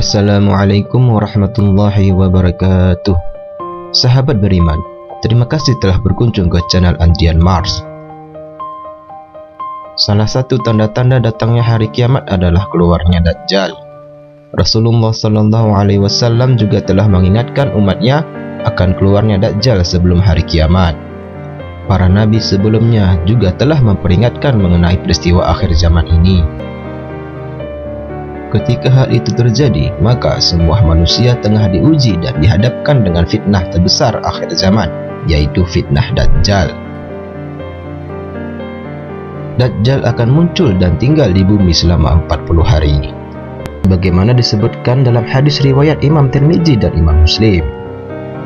Assalamualaikum warahmatullahi wabarakatuh. Sahabat beriman, terima kasih telah berkunjung ke channel Andrian Mars. Salah satu tanda-tanda datangnya hari kiamat adalah keluarnya Dajjal. Rasulullah SAW juga telah mengingatkan umatnya akan keluarnya Dajjal sebelum hari kiamat. Para nabi sebelumnya juga telah memperingatkan mengenai peristiwa akhir zaman ini. Ketika hal itu terjadi, maka semua manusia tengah diuji dan dihadapkan dengan fitnah terbesar akhir zaman, yaitu fitnah Dajjal. Dajjal akan muncul dan tinggal di bumi selama 40 hari. Bagaimana disebutkan dalam hadis riwayat Imam Tirmizi dan Imam Muslim.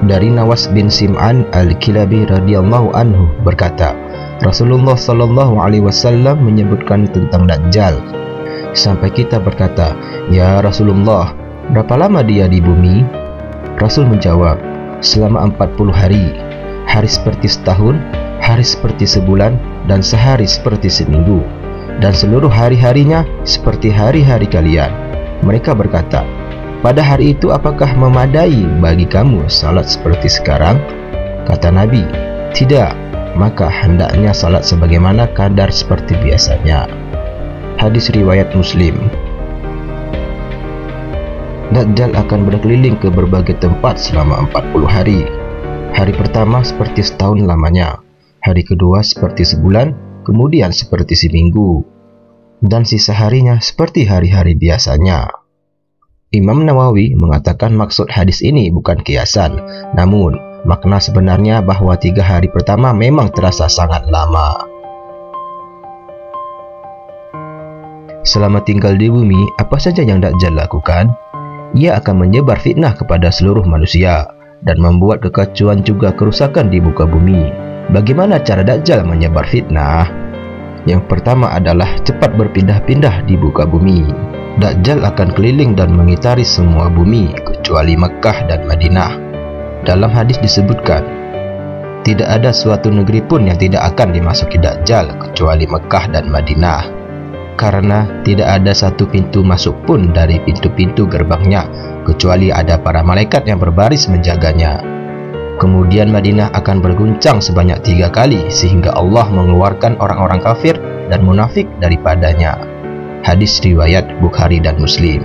Dari Nawas bin Sim'an al-Kilabi radhiyallahu anhu berkata, Rasulullah SAW menyebutkan tentang Dajjal. Sampai kita berkata, "Ya Rasulullah, berapa lama dia di bumi?" Rasul menjawab, "Selama 40 hari. Hari seperti setahun, hari seperti sebulan, dan sehari seperti seminggu. Dan seluruh hari-harinya seperti hari-hari kalian." Mereka berkata, "Pada hari itu apakah memadai bagi kamu salat seperti sekarang?" Kata Nabi, "Tidak, maka hendaknya salat sebagaimana kadar seperti biasanya." Hadis riwayat Muslim. Dajjal akan berkeliling ke berbagai tempat selama 40 hari. Hari pertama seperti setahun lamanya, hari kedua seperti sebulan, kemudian seperti seminggu, dan sisa harinya seperti hari-hari biasanya. Imam Nawawi mengatakan maksud hadis ini bukan kiasan, namun makna sebenarnya bahwa 3 hari pertama memang terasa sangat lama. Selama tinggal di bumi, apa saja yang Dajjal lakukan? Ia akan menyebar fitnah kepada seluruh manusia dan membuat kekacauan juga kerusakan di muka bumi. Bagaimana cara Dajjal menyebar fitnah? Yang pertama adalah cepat berpindah-pindah di muka bumi. Dajjal akan keliling dan mengitari semua bumi kecuali Mekah dan Madinah. Dalam hadis disebutkan, tidak ada suatu negeri pun yang tidak akan dimasuki Dajjal kecuali Mekah dan Madinah, karena tidak ada satu pintu masuk pun dari pintu-pintu gerbangnya kecuali ada para malaikat yang berbaris menjaganya. Kemudian Madinah akan berguncang sebanyak 3 kali sehingga Allah mengeluarkan orang-orang kafir dan munafik daripadanya. Hadis riwayat Bukhari dan Muslim.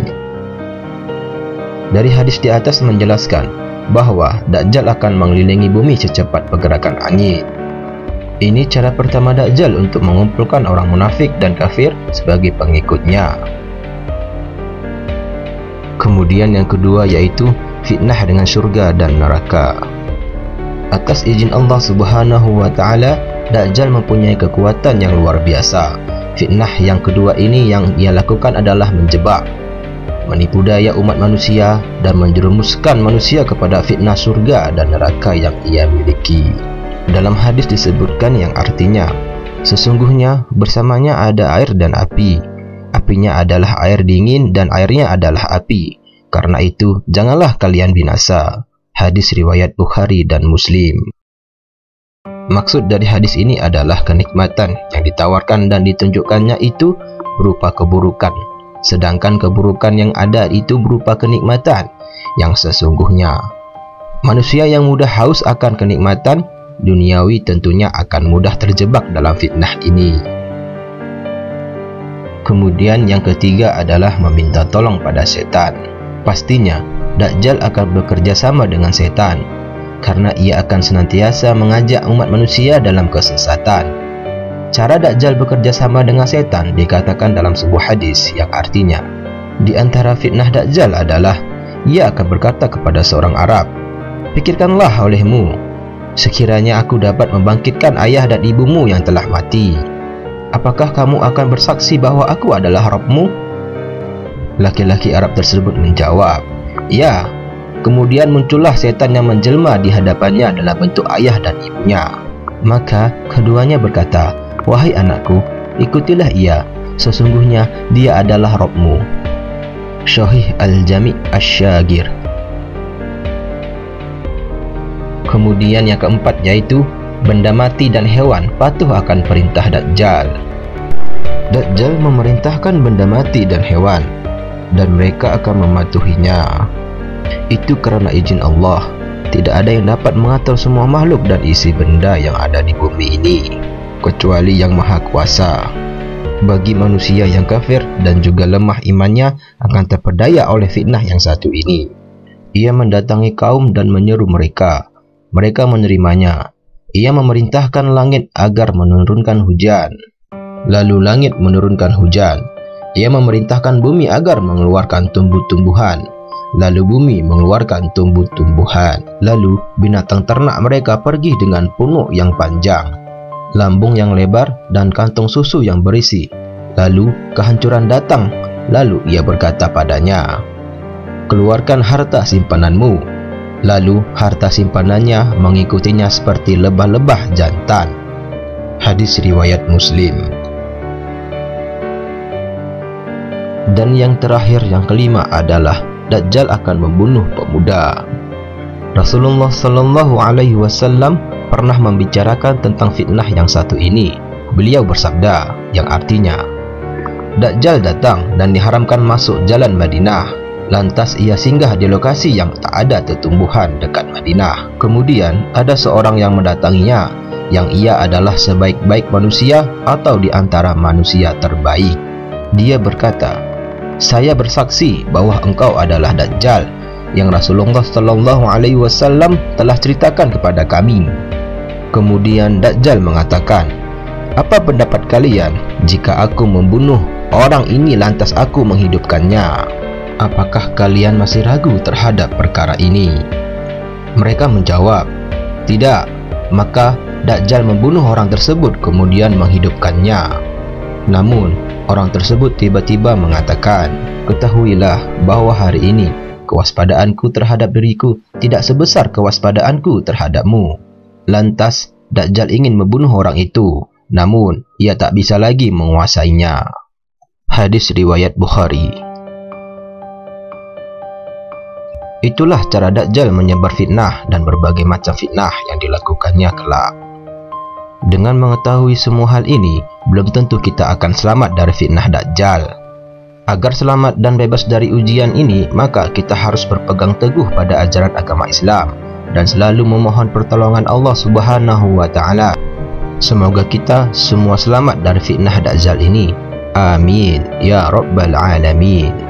Dari hadis di atas menjelaskan bahwa Dajjal akan mengelilingi bumi secepat pergerakan angin. Ini cara pertama Dajjal untuk mengumpulkan orang munafik dan kafir sebagai pengikutnya. Kemudian yang kedua yaitu fitnah dengan surga dan neraka. Atas izin Allah Subhanahu wa Ta'ala, Dajjal mempunyai kekuatan yang luar biasa. Fitnah yang kedua ini yang ia lakukan adalah menjebak, menipu daya umat manusia, dan menjerumuskan manusia kepada fitnah surga dan neraka yang ia miliki. Dalam hadis disebutkan yang artinya, sesungguhnya bersamanya ada air dan api. Apinya adalah air dingin dan airnya adalah api. Karena itu, janganlah kalian binasa. Hadis riwayat Bukhari dan Muslim. Maksud dari hadis ini adalah kenikmatan yang ditawarkan dan ditunjukkannya itu berupa keburukan, sedangkan keburukan yang ada itu berupa kenikmatan yang sesungguhnya. Manusia yang mudah haus akan kenikmatan duniawi tentunya akan mudah terjebak dalam fitnah ini. Kemudian yang ketiga adalah meminta tolong pada setan. Pastinya Dajjal akan bekerja sama dengan setan, karena ia akan senantiasa mengajak umat manusia dalam kesesatan. Cara Dajjal bekerja sama dengan setan dikatakan dalam sebuah hadis yang artinya, di antara fitnah Dajjal adalah ia akan berkata kepada seorang Arab, "Pikirkanlah olehmu, sekiranya aku dapat membangkitkan ayah dan ibumu yang telah mati, apakah kamu akan bersaksi bahwa aku adalah Rabbmu?" Laki-laki Arab tersebut menjawab, "Ya." Kemudian muncullah setan yang menjelma di hadapannya dalam bentuk ayah dan ibunya. Maka keduanya berkata, "Wahai anakku, ikutilah ia, sesungguhnya dia adalah Rabbmu." Syahih Al-Jami' Asy-Syagir. Kemudian yang keempat yaitu benda mati dan hewan patuh akan perintah Dajjal. Dajjal memerintahkan benda mati dan hewan dan mereka akan mematuhinya. Itu karena izin Allah. Tidak ada yang dapat mengatur semua makhluk dan isi benda yang ada di bumi ini kecuali Yang Maha Kuasa. Bagi manusia yang kafir dan juga lemah imannya akan terpedaya oleh fitnah yang satu ini. Ia mendatangi kaum dan menyeru mereka. Mereka menerimanya. Ia memerintahkan langit agar menurunkan hujan. Lalu langit menurunkan hujan. Ia memerintahkan bumi agar mengeluarkan tumbuh-tumbuhan. Lalu bumi mengeluarkan tumbuh-tumbuhan. Lalu binatang ternak mereka pergi dengan punuk yang panjang, lambung yang lebar, dan kantong susu yang berisi. Lalu kehancuran datang. Lalu ia berkata padanya, keluarkan harta simpananmu. Lalu harta simpanannya mengikutinya seperti lebah-lebah jantan. Hadis riwayat Muslim. Dan yang terakhir, yang kelima adalah Dajjal akan membunuh pemuda. Rasulullah Shallallahu Alaihi Wasallam pernah membicarakan tentang fitnah yang satu ini. Beliau bersabda, yang artinya, Dajjal datang dan diharamkan masuk jalan Madinah. Lantas ia singgah di lokasi yang tak ada tumbuhan dekat Madinah. Kemudian ada seorang yang mendatanginya, yang ia adalah sebaik-baik manusia atau di antara manusia terbaik. Dia berkata, saya bersaksi bahwa engkau adalah Dajjal yang Rasulullah Sallallahu Alaihi Wasallam telah ceritakan kepada kami. Kemudian Dajjal mengatakan, apa pendapat kalian jika aku membunuh orang ini lantas aku menghidupkannya? Apakah kalian masih ragu terhadap perkara ini? Mereka menjawab, tidak. Maka Dajjal membunuh orang tersebut kemudian menghidupkannya. Namun orang tersebut tiba-tiba mengatakan, ketahuilah bahwa hari ini kewaspadaanku terhadap diriku tidak sebesar kewaspadaanku terhadapmu. Lantas Dajjal ingin membunuh orang itu, namun ia tak bisa lagi menguasainya. Hadis riwayat Bukhari. Itulah cara Dajjal menyebar fitnah dan berbagai macam fitnah yang dilakukannya kelak. Dengan mengetahui semua hal ini, belum tentu kita akan selamat dari fitnah Dajjal. Agar selamat dan bebas dari ujian ini, maka kita harus berpegang teguh pada ajaran agama Islam dan selalu memohon pertolongan Allah Subhanahu wa Ta'ala. Semoga kita semua selamat dari fitnah Dajjal ini. Amin ya Rabbal Alamin.